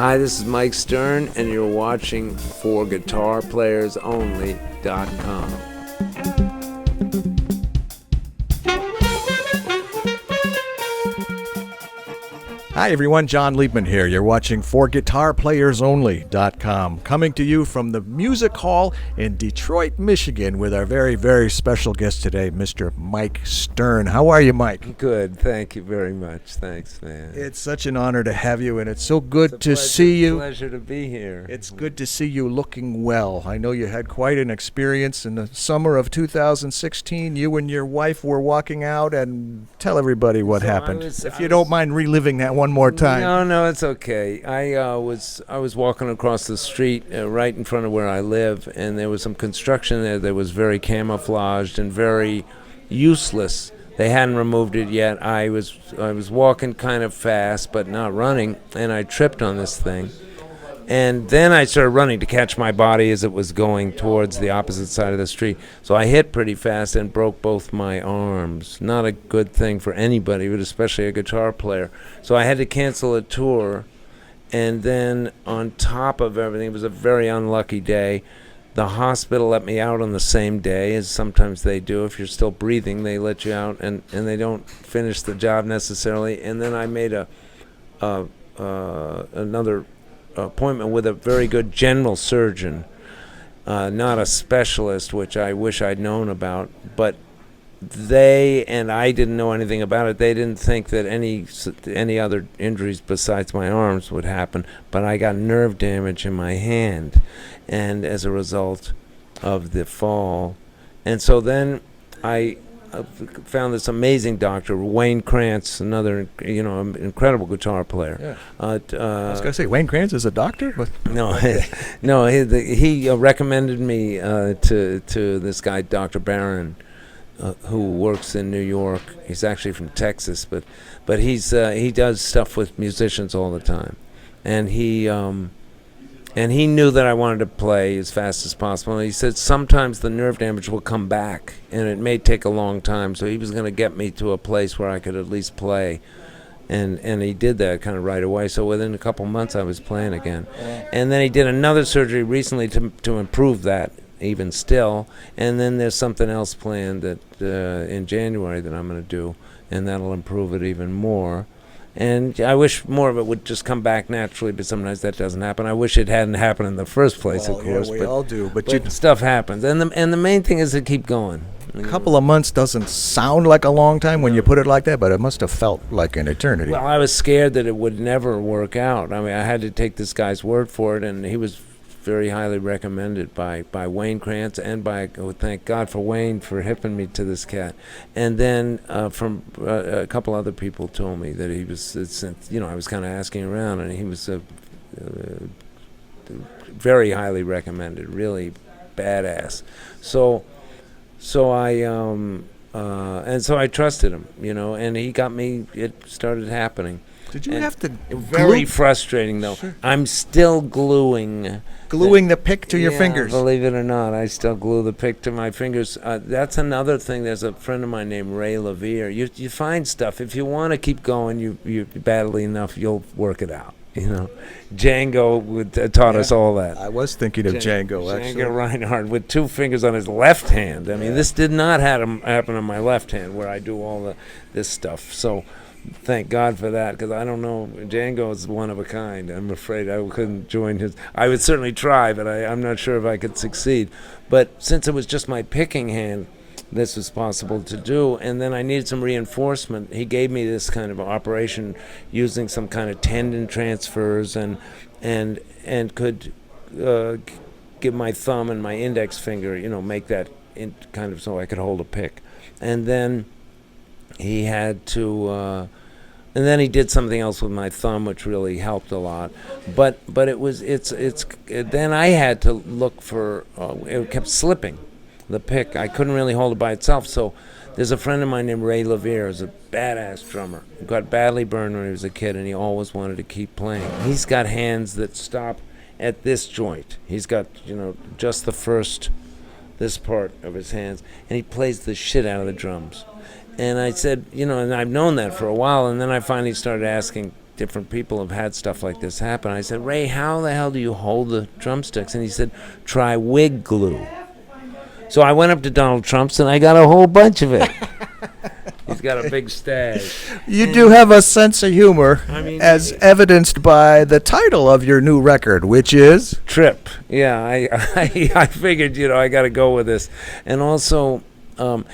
Hi, this is Mike Stern, and you're watching ForGuitarPlayersOnly.com. Hi everyone, John Liebman here. You're watching ForGuitarPlayersOnly.com, coming to you from the Music Hall in Detroit, Michigan, with our very, very special guest today, Mr. Mike Stern. How are you, Mike? Good, thank you very much. Thanks, man. It's such an honor to have you, and it's so good to see you. It's a pleasure to be here. It's good to see you looking well. I know you had quite an experience in the summer of 2016. You and your wife were walking out, and tell everybody what happened. If you don't mind reliving that one more time. No, it's okay. I was walking across the street right in front of where I live, and there was some construction there that was very camouflaged and very useless. They hadn't removed it yet. I was walking kind of fast, but not running, and I tripped on this thing. And then I started running to catch my body as it was going towards the opposite side of the street. So I hit pretty fast and broke both my arms. Not a good thing for anybody, but especially a guitar player. So I had to cancel a tour. And then on top of everything, it was a very unlucky day. The hospital let me out on the same day, as sometimes they do. If you're still breathing, they let you out, and they don't finish the job necessarily. And then I made another appointment with a very good general surgeon, not a specialist, which I wish I'd known about, but they and I didn't know anything about it. They didn't think that any other injuries besides my arms would happen, but I got nerve damage in my hand, and as a result of the fall. And so then I found this amazing doctor, Wayne Krantz, another incredible guitar player. Yeah. I was going to say, Wayne Krantz is a doctor? No, he recommended me to this guy, Dr. Barron, who works in New York. He's actually from Texas, but he does stuff with musicians all the time, and he knew that I wanted to play as fast as possible. And he said sometimes the nerve damage will come back, and it may take a long time. So he was going to get me to a place where I could at least play. And he did that kind of right away. So within a couple months, I was playing again. And then he did another surgery recently to improve that even still. And then there's something else planned that in January that I'm going to do, and that'll improve it even more. And I wish more of it would just come back naturally, but sometimes that doesn't happen. I wish it hadn't happened in the first place, of course. Yeah, we all do. But stuff happens. And the main thing is to keep going. A couple of months doesn't sound like a long time when you put it like that, but it must have felt like an eternity. Well, I was scared that it would never work out. I mean, I had to take this guy's word for it, and he was very highly recommended by Wayne Krantz and thank God for Wayne for hipping me to this cat. And then from a couple other people told me that he was, I was kind of asking around, and he was very highly recommended, really badass. So I I trusted him, and he got me. It started happening. Did you have to very frustrating though? Sure. I'm still gluing the pick to your fingers. Believe it or not, I still glue the pick to my fingers. That's another thing. There's a friend of mine named Levere. You find stuff. If you want to keep going, you badly enough, you'll work it out. Django taught us all that. I was thinking of Django, actually. Django Reinhardt with two fingers on his left hand. I mean, this did not happen on my left hand where I do all this stuff. So thank God for that, because I don't know. Django is one of a kind. I'm afraid I couldn't join his. I would certainly try, but I'm not sure if I could succeed. But since it was just my picking hand, this was possible to do. And then I needed some reinforcement. He gave me this kind of operation using some kind of tendon transfers and could give my thumb and my index finger, make that kind of so I could hold a pick. And then he had to, and then he did something else with my thumb, which really helped a lot. But then I had to look for. It kept slipping, the pick. I couldn't really hold it by itself. So there's a friend of mine named Levere, who's a badass drummer. He got badly burned when he was a kid, and he always wanted to keep playing. He's got hands that stop at this joint. He's got just this part of his hands, and he plays the shit out of the drums. And I said, and I've known that for a while, and then I finally started asking different people have had stuff like this happen. I said, Ray, how the hell do you hold the drumsticks? And he said, try wig glue. So I went up to Donald Trump's and I got a whole bunch of it. He's got a big stash. You do have a sense of humor, as evidenced by the title of your new record, which is Trip. Yeah, I figured, I got to go with this. And also,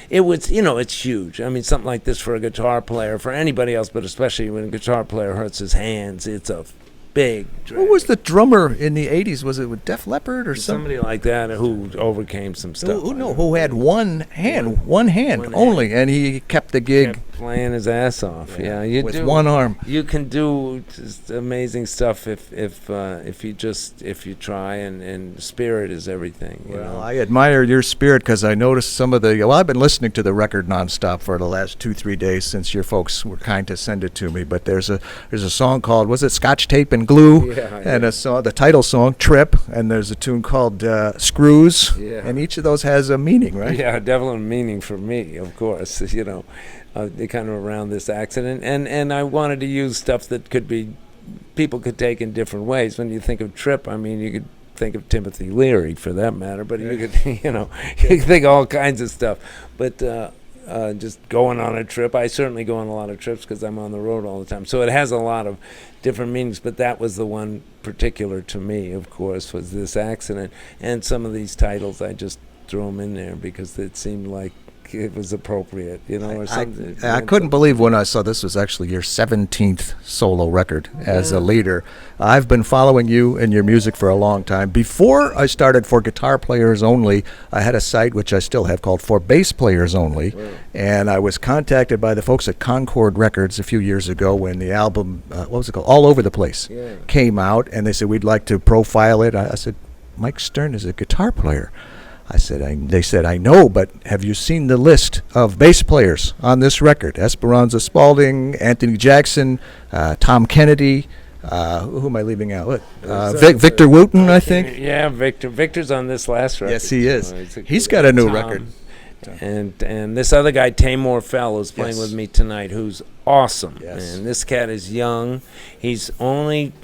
it was, it's huge. I mean, something like this for a guitar player, for anybody else, but especially when a guitar player hurts his hands, it's a big drag. Who was the drummer in the 80s? Was it with Def Leppard or somebody like that who overcame some stuff? Who had one hand only, and he kept the gig. Kept playing his ass off. Yeah, with one arm. You can do just amazing stuff if you try, and spirit is everything. Well, I admire your spirit because I noticed some of the. Well, I've been listening to the record nonstop for the last 2-3 days since your folks were kind to send it to me. But there's a song called, was it Scotch Tape and Glue? Yeah. And the title song Trip, and there's a tune called Screws. Yeah. And each of those has a meaning, right? Yeah, definitely meaning for me, of course. They kind of around this accident, and I wanted to use stuff that people could take in different ways. When you think of Trip, I mean, you could think of Timothy Leary for that matter, but you could, you could think of all kinds of stuff. But just going on a trip, I certainly go on a lot of trips because I'm on the road all the time. So it has a lot of different meanings, but that was the one particular to me, of course, was this accident. And some of these titles, I just threw them in there because it seemed like it was appropriate, or something. I couldn't believe when I saw this was actually your 17th solo record as a leader. I've been following you and your music for a long time. Before I started For Guitar Players Only, I had a site, which I still have, called For Bass Players Only. Right. And I was contacted by the folks at Concord Records a few years ago when the album, what was it called, All Over the Place, came out. And they said, we'd like to profile it. I said, Mike Stern is a guitar player. They said, I know, but have you seen the list of bass players on this record? Esperanza Spalding, Anthony Jackson, Tom Kennedy. Who am I leaving out? Victor Wooten, I think. Yeah, Victor. Victor's on this last record. Yes, he is. He's got a new record. And this other guy, Tamor Fell, is playing with me tonight, who's awesome. Yes. And this cat is young. He's only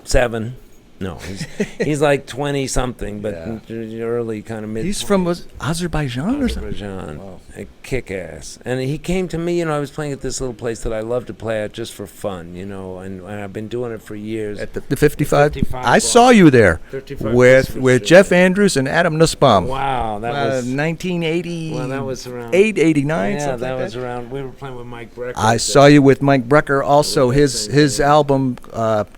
7. No, he's like 20-something, but early kind of mid. He's from Azerbaijan or something? Azerbaijan. Wow. A kick-ass. And he came to me, I was playing at this little place that I love to play at just for fun, and I've been doing it for years. At the 55? I saw you there with Jeff Andrews and Adam Nussbaum. Wow, that was 1980. Well, that was around 89. Yeah, that was around. We were playing with Mike Brecker. I saw you with Mike Brecker. Also, his album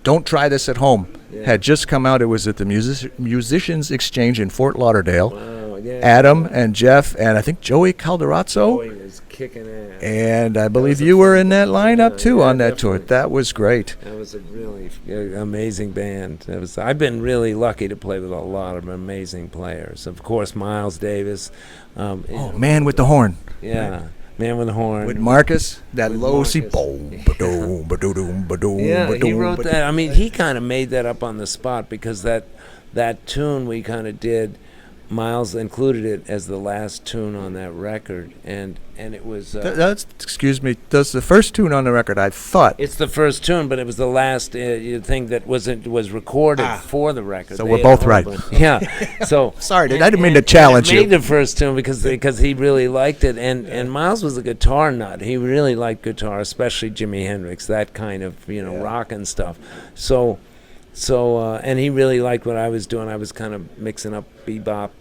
"Don't Try This at Home" had just come out. It was at the Musicians Exchange in Fort Lauderdale. Wow, yeah. Adam and Jeff and I think Joey Calderazzo. Joey was kicking ass. And I believe you were in that lineup too on that tour. That was great. That was a really amazing band. I've been really lucky to play with a lot of amazing players. Of course, Miles Davis. Man with the Horn. Yeah. Right. Man with the Horn. With Marcus, that low C. Yeah, he wrote that. I mean, he kind of made that up on the spot because that tune we kind of did, Miles included it as the last tune on that record, and it was. Excuse me. That's the first tune on the record. I thought it's the first tune, but it was the last thing that was recorded for the record. So we're both right. Yeah. So sorry, I didn't mean to challenge you. He made the first tune because he really liked it, and Miles was a guitar nut. He really liked guitar, especially Jimi Hendrix, that kind of rock and stuff. So and he really liked what I was doing. I was kind of mixing up bebop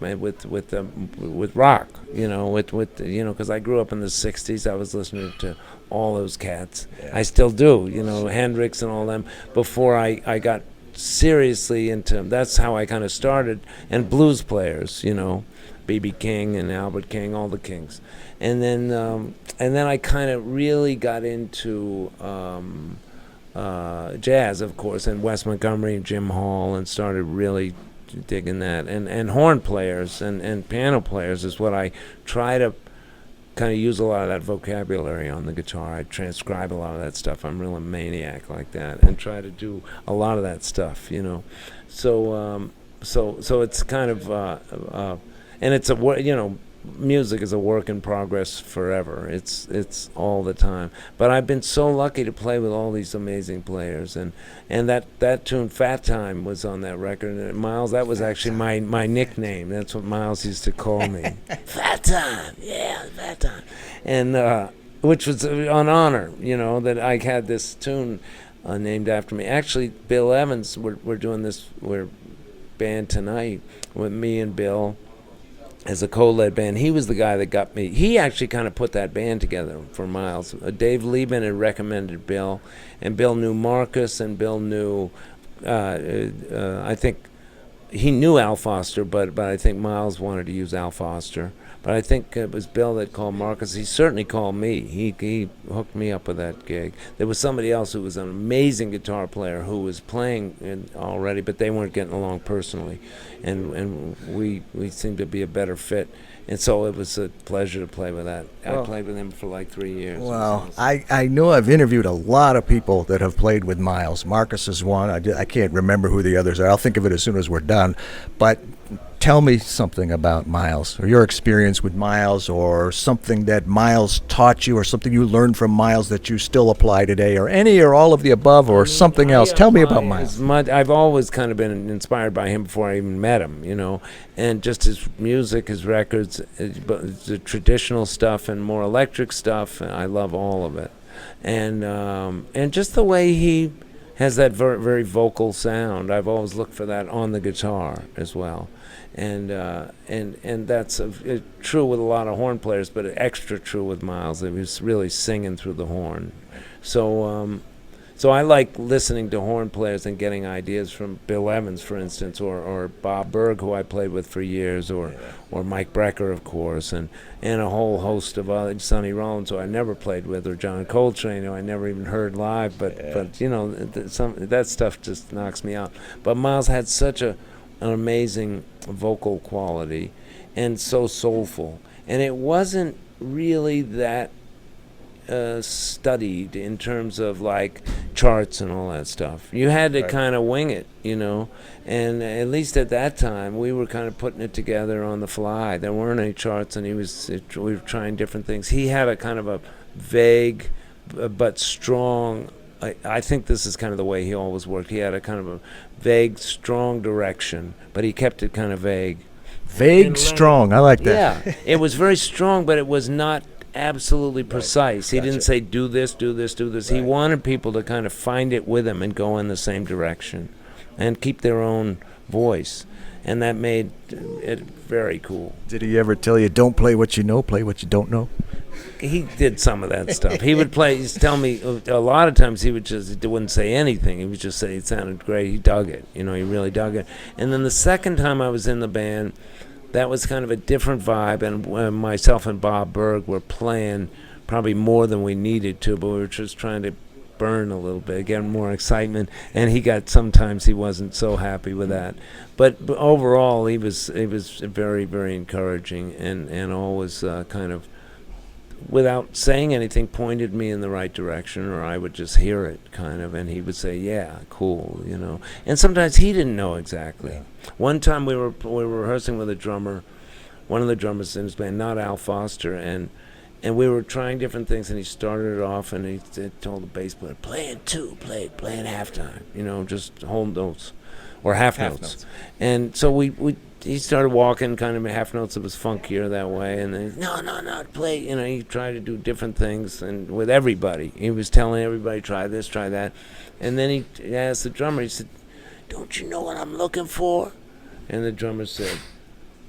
with rock, because I grew up in the '60s. I was listening to all those cats. Yeah. I still do, Hendrix and all them. Before I got seriously into, that's how I kind of started. And blues players, B.B. King and Albert King, all the Kings, and then I kind of really got into. Jazz, of course, and Wes Montgomery and Jim Hall, and started really digging that. And horn players and piano players is what I try to kind of use a lot of that vocabulary on the guitar. I transcribe a lot of that stuff. I'm really a maniac like that, and try to do a lot of that stuff, So it's kind of and it's music is a work in progress forever. It's all the time. But I've been so lucky to play with all these amazing players, and that tune "Fat Time" was on that record. And Miles, that was actually my nickname. That's what Miles used to call me. Fat Time, yeah, Fat Time, and which was an honor, that I had this tune named after me. Actually, Bill Evans, we're doing this. We're band tonight with me and Bill as a co-led band. He was the guy that got me. He actually kind of put that band together for Miles. Dave Liebman had recommended Bill, and Bill knew Marcus, and Bill knew, I think he knew Al Foster, but I think Miles wanted to use Al Foster. But I think it was Bill that called Marcus. He certainly called me. He hooked me up with that gig. There was somebody else who was an amazing guitar player who was playing already, but they weren't getting along personally, and we seemed to be a better fit. And so it was a pleasure to play with that. I played with him for like 3 years. Well, I know I've interviewed a lot of people that have played with Miles. Marcus is one. I can't remember who the others are. I'll think of it as soon as we're done. But tell me something about Miles, or your experience with Miles, or something that Miles taught you, or something you learned from Miles that you still apply today, or any or all of the above, or something else. Tell me about Miles. I've always kind of been inspired by him before I even met him, and just his music, his records, the traditional stuff and more electric stuff. I love all of it, and just the way he has that very, very vocal sound. I've always looked for that on the guitar as well. And that's true with a lot of horn players, but extra true with Miles. He was really singing through the horn. So I like listening to horn players and getting ideas from Bill Evans, for instance, or Bob Berg, who I played with for years, or Mike Brecker, of course, and a whole host of other, Sonny Rollins, who I never played with, or John Coltrane, who I never even heard live. But that stuff just knocks me out. But Miles had such an amazing vocal quality, and so soulful, and it wasn't really that studied in terms of like charts and all that stuff. You had to kind of wing it, and at least at that time we were kind of putting it together on the fly. There weren't any charts, and we were trying different things. He had a kind of a vague but strong, I think this is kind of the way he always worked. He had a kind of a vague, strong direction, but he kept it kind of vague. Vague, strong. I like that. Yeah, it was very strong, but it was not absolutely precise. He didn't say do this, do this, do this. He wanted people to kind of find it with him and go in the same direction and keep their own voice. And that made it very cool. Did he ever tell you, don't play what you know, play what you don't know? He did some of that stuff. He would play, he'd tell me, a lot of times he wouldn't say anything. He would just say it sounded great. He dug it. He really dug it. And then the second time I was in the band, that was kind of a different vibe, and myself and Bob Berg were playing probably more than we needed to, but we were just trying to burn a little bit, get more excitement, and sometimes he wasn't so happy with that. But overall, he was very, very encouraging, and always kind of, without saying anything, pointed me in the right direction, or I would just hear it kind of, and he would say, yeah, cool, And sometimes he didn't know exactly. Yeah. One time we were rehearsing with a drummer, one of the drummers in his band, not Al Foster, and we were trying different things, and he started it off, and he told the bass player, play in halftime, just hold notes, or half notes. And so he started walking kind of half notes. It was funkier that way, and then no, play. He tried to do different things, and with everybody, he was telling everybody, try this, try that, and then he asked the drummer. He said, "Don't you know what I'm looking for?" And the drummer said,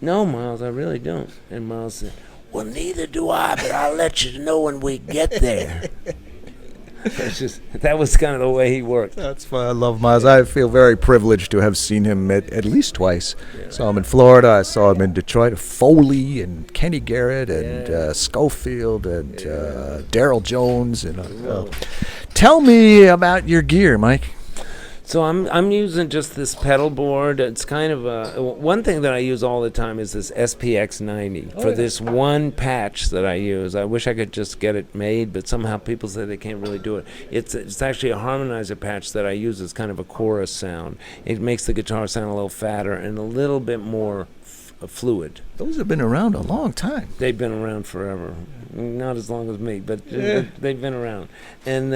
"No, Miles, I really don't." And Miles said, "Well, neither do I, but I'll let you know when we get there." That was kind of the way he worked. That's fun. I love Miles. I feel very privileged to have seen him at least twice. Yeah. Saw him in Florida. I saw him in Detroit. Foley and Kenny Garrett and Schofield and Darryl Jones. Tell me about your gear, Mike. So I'm using just this pedal board. It's kind of one thing that I use all the time is this SPX 90 for this one patch that I use. I wish I could just get it made, but somehow people say they can't really do it. It's actually a harmonizer patch that I use as kind of a chorus sound. It makes the guitar sound a little fatter and a little bit more fluid. Those have been around a long time. They've been around forever. Not as long as me, but they've been around. And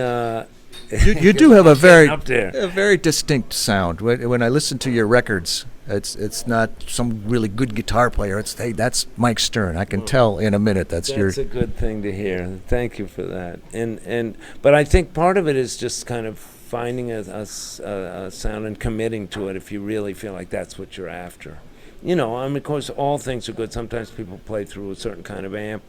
You do have a up there. very distinct sound. When I listen to your records, it's not some really good guitar player. It's, hey, that's Mike Stern. I can tell in a minute that's your. That's a good thing to hear. Thank you for that. But I think part of it is just kind of finding a sound and committing to it if you really feel like that's what you're after. You know, I mean, of course, all things are good. Sometimes people play through a certain kind of amp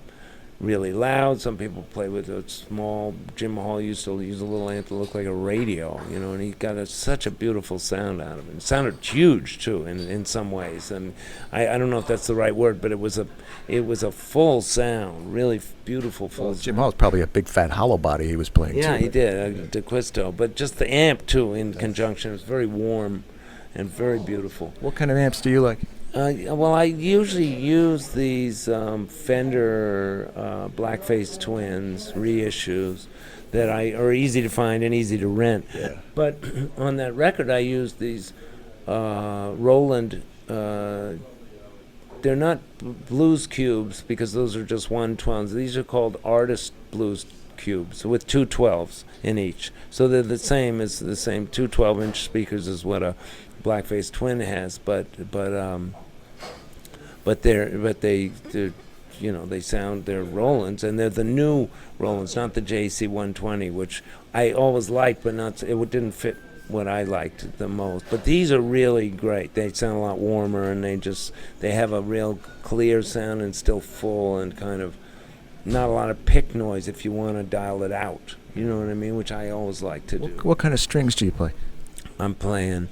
really loud. Some people play with a small. Jim Hall used to use a little amp that looked like a radio, you know, and he got such a beautiful sound out of it. It sounded huge too, in some ways. And I don't know if that's the right word, but it was a full sound, really beautiful full. Jim Hall's probably a big fat hollow body he was playing. Yeah, too. he did, DeQuisto. But just the amp too, in conjunction, it was very warm and very beautiful. What kind of amps do you like? Well, I usually use these Fender Blackface Twins reissues that are easy to find and easy to rent. Yeah. But on that record, I used these Roland. They're not blues cubes because those are just 112s. These are called artist blues cubes with two 12s in each. So they're the same two 12-inch speakers as what a Blackface Twin has, but they're you know, they're Rolands, and they're the new Rolands, not the JC 120, which I always liked, but it didn't fit what I liked the most. But these are really great. They sound a lot warmer, and they have a real clear sound and still full and kind of not a lot of pick noise if you want to dial it out. You know what I mean? Which I always like to do. What kind of strings do you play? I'm playing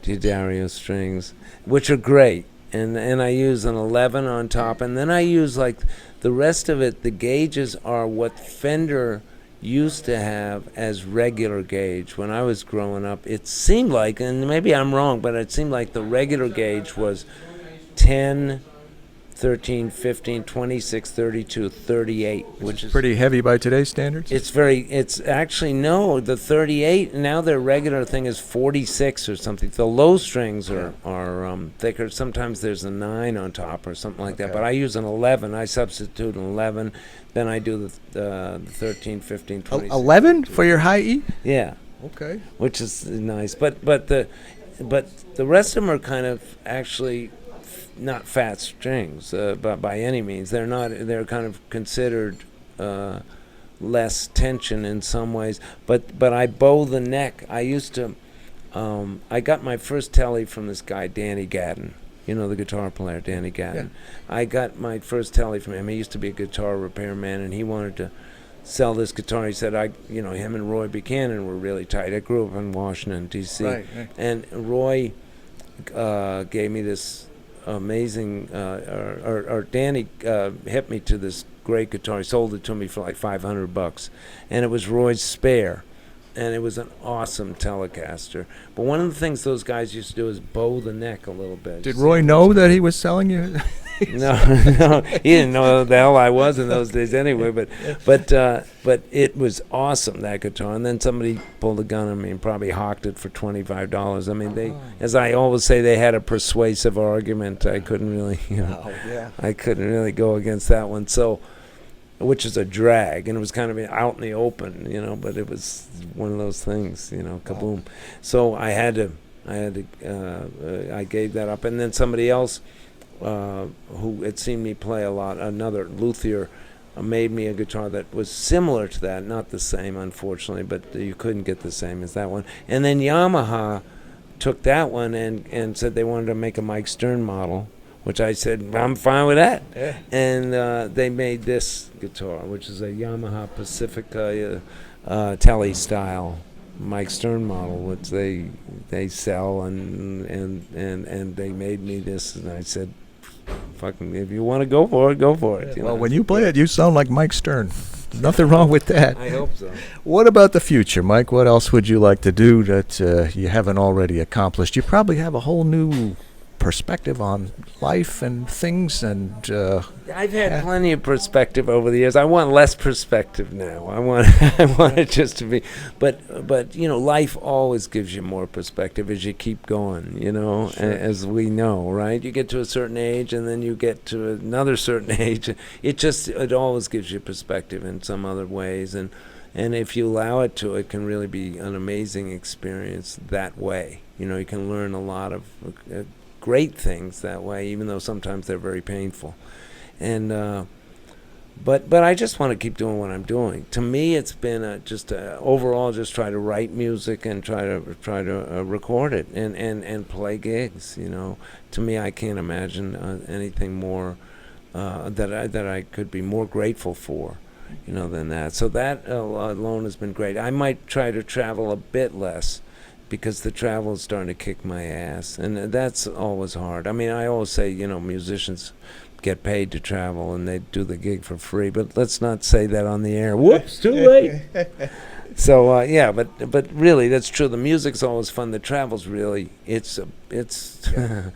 Diodario strings, which are great, and I use an 11 on top, and then I use like the rest of it. The gauges are what Fender used to have as regular gauge when I was growing up. It seemed like, and maybe I'm wrong, but it seemed like the regular gauge was 10, 13, 15, 26, 32, 38, which is pretty heavy by today's standards. It's actually, no, the 38, now their regular thing is 46 or something. The low strings are thicker. Sometimes there's a 9 on top or something like that, but I use an 11. I substitute an 11, then I do the 13, 15, 26. 11 for your high E? Yeah. Okay. Which is nice, but the rest of them are kind of actually not fat strings, but by any means. They're not. They're kind of considered less tension in some ways. But I bow the neck. I used to. I got my first telly from this guy, Danny Gadden. You know, the guitar player, Danny Gadden. Yeah. I got my first telly from him. He used to be a guitar repairman, and he wanted to sell this guitar. He said, him and Roy Buchanan were really tight. I grew up in Washington, D.C. Right. And Roy gave me this amazing, or Danny hit me to this great guitar. He sold it to me for like $500, and it was Roy's spare, and it was an awesome Telecaster. But one of the things those guys used to do is bow the neck a little bit. Did Roy know that he was selling you? No, he didn't know who the hell I was in those days anyway. But it was awesome, that guitar. And then somebody pulled a gun on me and probably hawked it for $25. I mean, as I always say, they had a persuasive argument. I couldn't really, I couldn't really go against that one. So, which is a drag, and it was kind of out in the open, But it was one of those things, kaboom. So I gave that up, and then somebody else. Who had seen me play a lot, another luthier, made me a guitar that was similar to that, not the same, unfortunately, but you couldn't get the same as that one. And then Yamaha took that one and said they wanted to make a Mike Stern model, which I said, I'm fine with that. Yeah. And they made this guitar, which is a Yamaha Pacifica Tele style Mike Stern model, which they sell, and they made me this, and I said, fucking, if you want to go for it, go for it. Well, when you play it, you sound like Mike Stern. Nothing wrong with that. I hope so. What about the future, Mike? What else would you like to do that you haven't already accomplished? You probably have a whole new perspective on life and things, and I've had plenty of perspective over the years. I want less perspective now. I want I want it just to be, but life always gives you more perspective as you keep going. Sure. As we know, right? You get to a certain age, and then you get to another certain age. It always gives you perspective in some other ways, and if you allow it to, it can really be an amazing experience that way. You can learn a lot of great things that way, even though sometimes they're very painful. And but I just want to keep doing what I'm doing. To me, it's been overall just try to write music and try to record it and play gigs. To me, I can't imagine anything more that I could be more grateful for. Than that. So that alone has been great. I might try to travel a bit less because the travel is starting to kick my ass, and that's always hard. I mean, I always say, musicians get paid to travel and they do the gig for free, but let's not say that on the air. Whoops, too late. So but really, that's true. The music's always fun. The travel's really it's it's a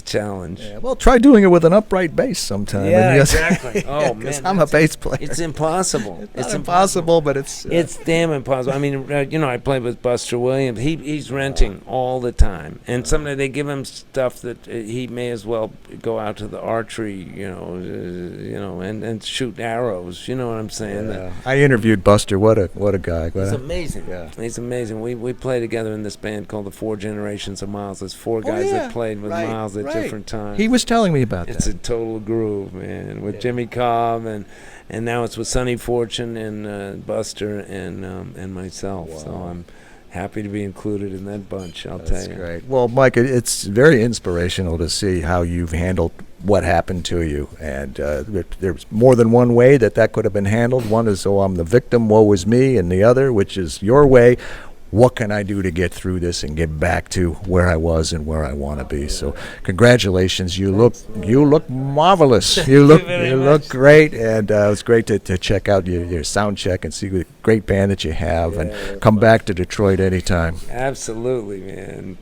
challenge. Yeah, well, try doing it with an upright bass sometime. Yeah, exactly. Oh man, I'm a bass player. It's impossible. It's impossible, but it's damn impossible. I mean, I played with Buster Williams. He's renting all the time, and sometimes they give him stuff that he may as well go out to the archery, and shoot arrows. You know what I'm saying? Yeah. I interviewed Buster. What a guy. He's amazing. Yeah. He's amazing. We play together in this band called the Four Generations of Miles. There's four guys that played with Miles at different times. He was telling me about It's a total groove, man. With Jimmy Cobb and now it's with Sonny Fortune and Buster and myself. Wow. So I'm happy to be included in that bunch. Tell you. That's great. Well, Mike, it's very inspirational to see how you've handled what happened to you, and there's more than one way that could have been handled. One is, I'm the victim, woe is me, and the other, which is your way, what can I do to get through this and get back to where I was and where I want to be? So, congratulations! You look marvelous. You look great, and it was great to check out your sound check and see the great band that you have, and come back to Detroit anytime. Absolutely, man.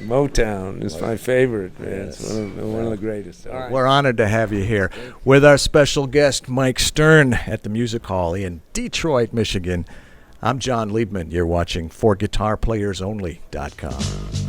Motown is my favorite, man. It's one of the greatest. Right. We're honored to have you here with our special guest, Mike Stern, at the Music Hall in Detroit, Michigan. I'm John Liebman. You're watching ForGuitarPlayersOnly.com.